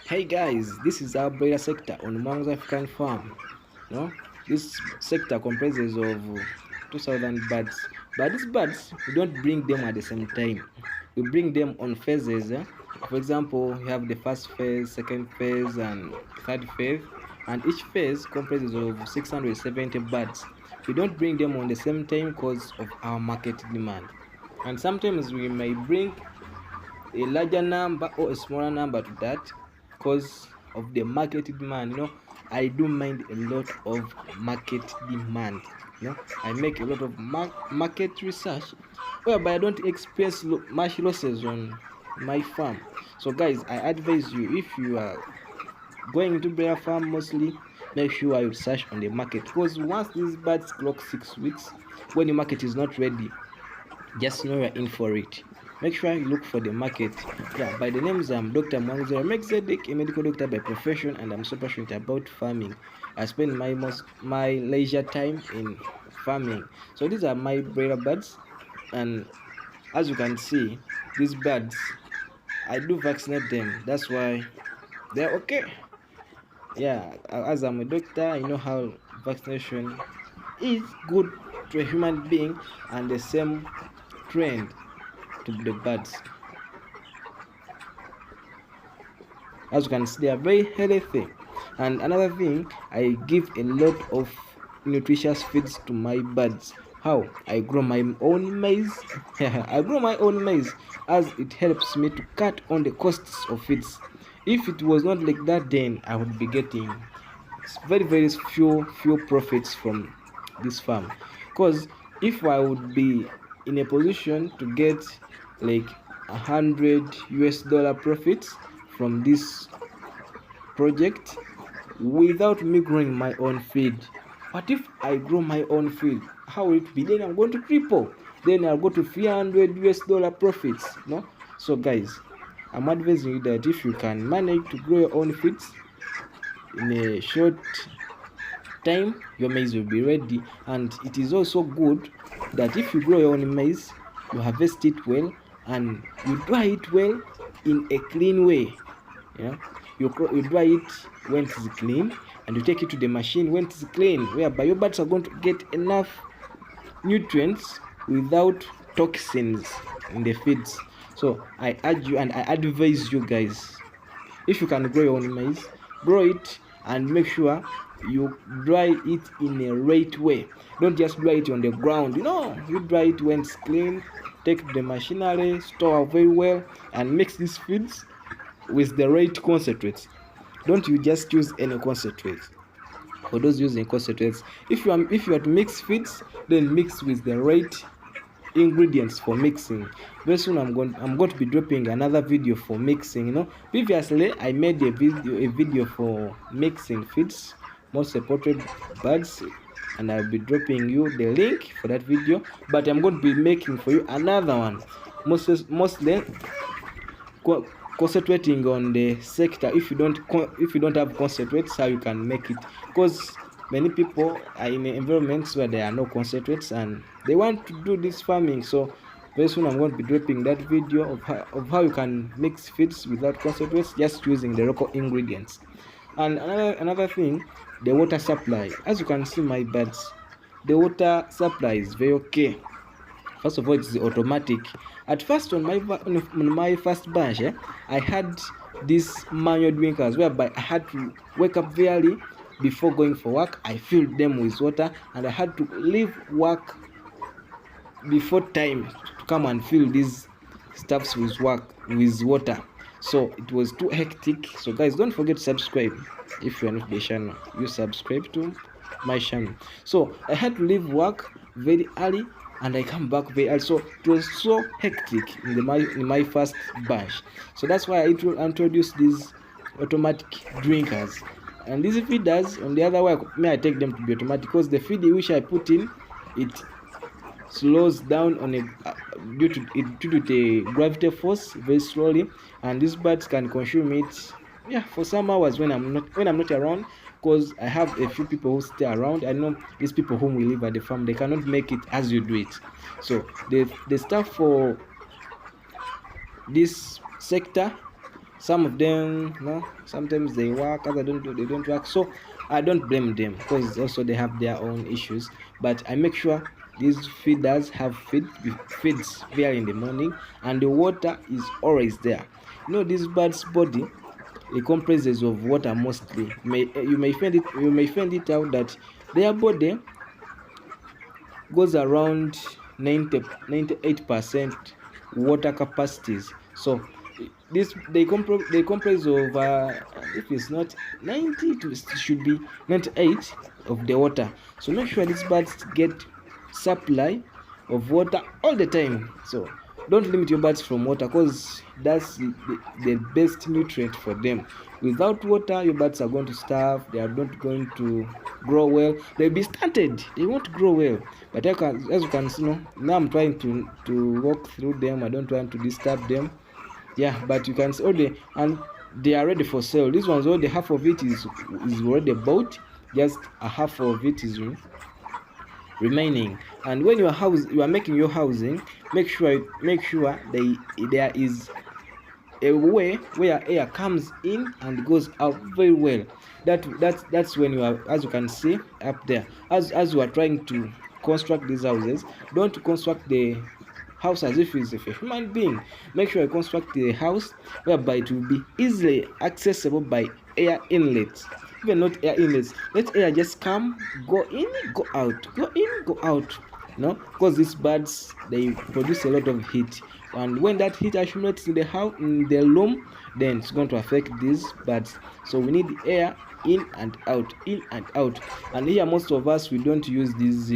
Hey guys, this is our broiler sector on Mwanza African farm. No, this sector comprises of 2,000 birds, but these birds we don't bring them at the same time. We bring them on phases. For example, you have the first phase, second phase, and third phase, and each phase comprises of 670 birds. We don't bring them on the same time because of our market demand, and sometimes we may bring a larger number or a smaller number to that because of the market demand. I do mind a lot of market demand. I make a lot of market research whereby I don't experience much losses on my farm. So guys, I advise you, if you are going to bear farm, mostly make sure you search on the market, because once these birds clock 6 weeks, when the market is not ready, just know you're in for it. Make sure you look for the market. Yeah, by the names, I'm Dr. Mwanza Mexedic, a medical doctor by profession, and I'm so passionate about farming. I spend my leisure time in farming. So these are my broiler birds, and as you can see, these birds, I do vaccinate them. That's why they're okay. Yeah, as I'm a doctor, I know how vaccination is good to a human being, and the same trend to the birds. As you can see, they are very healthy. And another thing, I give a lot of nutritious feeds to my birds. How? I grow my own maize. I grow my own maize, as it helps me to cut on the costs of feeds. If it was not like that, then I would be getting very few profits from this farm. Because if I would be in a position to get like $100 profits from this project without me growing my own feed, what if I grow my own feed? How will it be? Then I'm going to triple. Then I'll go to $300 profits. So guys, I'm advising you that if you can manage to grow your own feeds in a short time, your maize will be ready. And it is also good that if you grow your own maize, you harvest it well and you dry it well in a clean way. You dry it when it is clean, and you take it to the machine when it is clean, whereby your birds are going to get enough nutrients without toxins in the feeds. So I urge you and I advise you guys, if you can grow your own maize, grow it, and make sure you dry it in a right way. Don't just dry it on the ground. You dry it when it's clean, take the machinery, store very well, and mix these feeds with the right concentrates. Don't you just choose any concentrates. For those using concentrates, if you are to mix feeds, then mix with the right ingredients for mixing. Very soon I'm going to be dropping another video for mixing. Previously I made a video for mixing feeds, most supported birds, and I'll be dropping you the link for that video. But I'm going to be making for you another one, mostly concentrating on the sector. If you don't have concentrates, how you can make it, because many people are in environments where there are no concentrates and they want to do this farming. So very soon I'm going to be dropping that video of how you can mix feeds without concentrates, just using the local ingredients. And another thing, the water supply. As you can see, my birds, the water supply is very okay. First of all, it's the automatic. At first, on my first bunch, I had these manual drinkers, whereby I had to wake up very early before going for work. I filled them with water, and I had to leave work before time to come and fill these stuffs with water. So it was too hectic. So guys, don't forget to subscribe. If you are not the channel, you subscribe to my channel. So I had to leave work very early, and I come back very early. So it was so hectic in my first batch. So that's why I introduced these automatic drinkers. And these feeders, on the other way, I take them to be automatic, because the feed which I put in, it slows down on due to the gravity force very slowly, and these birds can consume it for some hours when I'm not around, because I have a few people who stay around. I know these people whom we live at the farm, they cannot make it as you do it. So the stuff for this sector Some of them, sometimes they work, others they don't work. So I don't blame them, because also they have their own issues. But I make sure these feeders have feeds there in the morning, and the water is always there. This bird's body, it comprises of water mostly. You may find it out that their body goes around 98% water capacities. So this they comprise of if it's not 90, it should be 98 of the water. So make sure these birds get supply of water all the time. So don't limit your birds from water, because that's the best nutrient for them. Without water, your birds are going to starve, they are not going to grow well, they'll be stunted, they won't grow well. But as you can see, now I'm trying to walk through them, I don't want to disturb them. Yeah, but you can see and they are ready for sale. This one's already half of it is already bought, just a half of it is remaining. And when you are making your housing, make sure there is a way where air comes in and goes out very well. That's when you are, as you can see up there, as you are trying to construct these houses, don't construct the house as if it's a human being. Make sure you construct the house whereby it will be easily accessible by air inlets. Even not air inlets, let air just come, go in, go out, go in, go out. Because these birds, they produce a lot of heat, and when that heat accumulates in the house, in the room, then it's going to affect these birds. So we need air in and out, in and out. And here most of us, we don't use these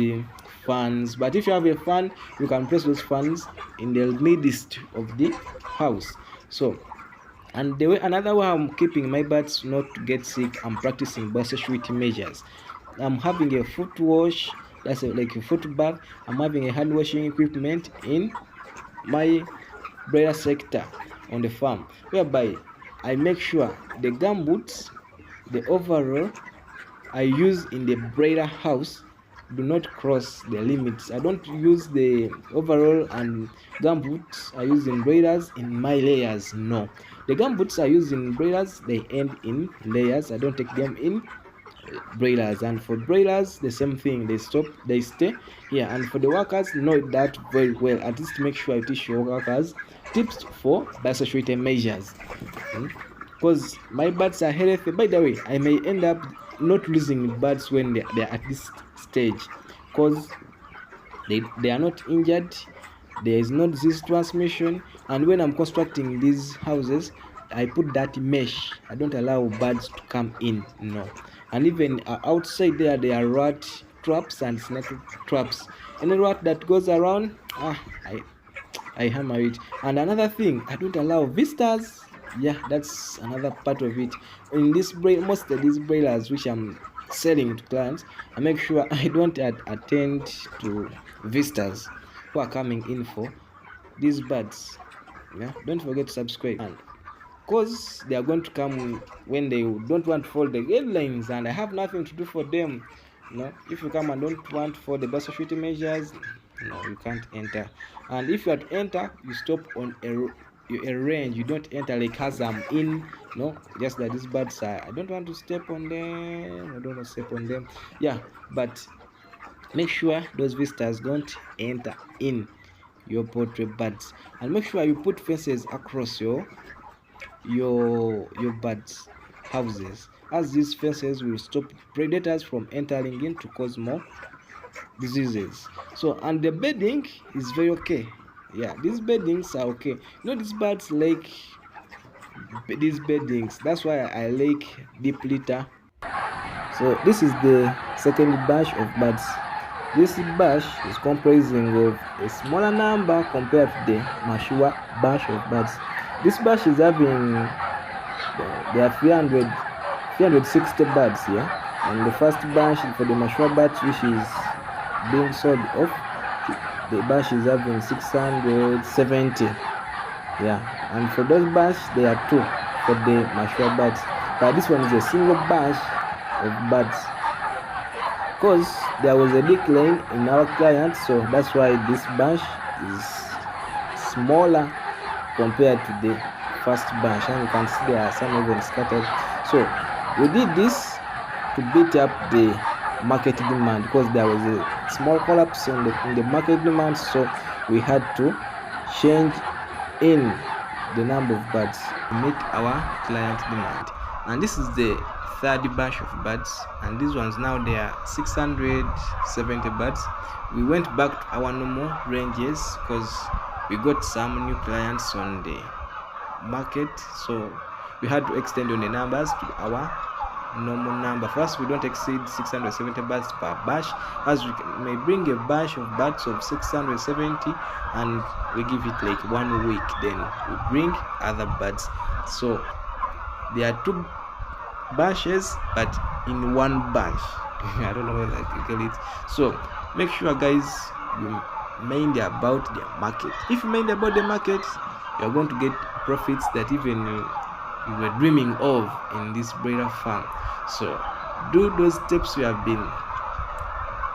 fans, but if you have a fan, you can place those fans in the midst of the house. So, and another way I'm keeping my birds not to get sick, I'm practicing biosecurity measures. I'm having a foot wash, that's like a foot bath. I'm having a hand washing equipment in my broiler sector on the farm, whereby I make sure the gumboots, the overall I use in the broiler house do not cross the limits. I don't use the overall and gumboots I use in broilers in my layers. No, the gumboots I use in broilers, they end in layers. I don't take them in broilers. And for broilers, the same thing, they stay here. And for the workers, know that very well. At least make sure you teach your workers tips for biosecurity measures, because my birds are healthy. By the way, I may end up not losing birds when they are at this stage, because they are not injured, there is no disease transmission. And when I'm constructing these houses, I put that mesh, I don't allow birds to come in. No. And even outside there are rat traps and snake traps. Any rat that goes around, I hammer it. And another thing, I don't allow visitors. Yeah, that's another part of it. In this most of these broilers which I'm selling to clients, I make sure I don't attend to visitors who are coming in for these birds. Yeah, don't forget to subscribe, and because they are going to come when they don't want to follow the guidelines, and I have nothing to do for them. If you come and don't want for the biosecurity measures, no, you can't enter. And if you have to enter, you stop on a range. You don't enter like as I'm in. Just that these birds are, I don't want to step on them. I don't want to step on them. Yeah, but make sure those visitors don't enter in your poultry birds, and make sure you put fences across your birds houses, as these fences will stop predators from entering in to cause more diseases. So, and the bedding is very okay. Yeah, these beddings are okay. These birds like these beddings, that's why I like deep litter. So this is the second batch of birds. This batch is comprising of a smaller number compared to the mature batch of birds. This batch is having there are 360 birds here, and the first batch for the mature batch, which is being sold off, the batch is having 670. Yeah, and for those batch there are 2 for the mature birds, but this one is a single batch of birds, because there was a decline in our client, so that's why this batch is smaller compared to the first bunch, and you can see there are some even scattered. So we did this to beat up the market demand, because there was a small collapse in the market demand, so we had to change in the number of birds to meet our client demand. And this is the third batch of birds, and these ones now they are 670 birds. We went back to our normal ranges because we got some new clients on the market, so we had to extend on the numbers to our normal number. First, we don't exceed 670 birds per batch, as we may bring a batch of birds of 670 and we give it like 1 week, then we bring other birds. So there are 2 batches but in 1 batch. I don't know whether I can get it. So make sure guys you mind about the market. If you mind about the market, you're going to get profits that even you were dreaming of in this broiler farm. So do those steps we have been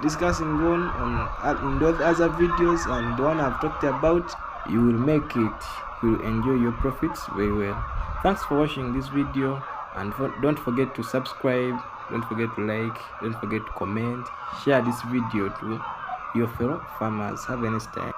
discussing in those other videos, and the one I've talked about, you will make it, you will enjoy your profits very well. Thanks for watching this video, and don't forget to subscribe, don't forget to like, don't forget to comment, share this video to your fellow farmers. Have a nice time.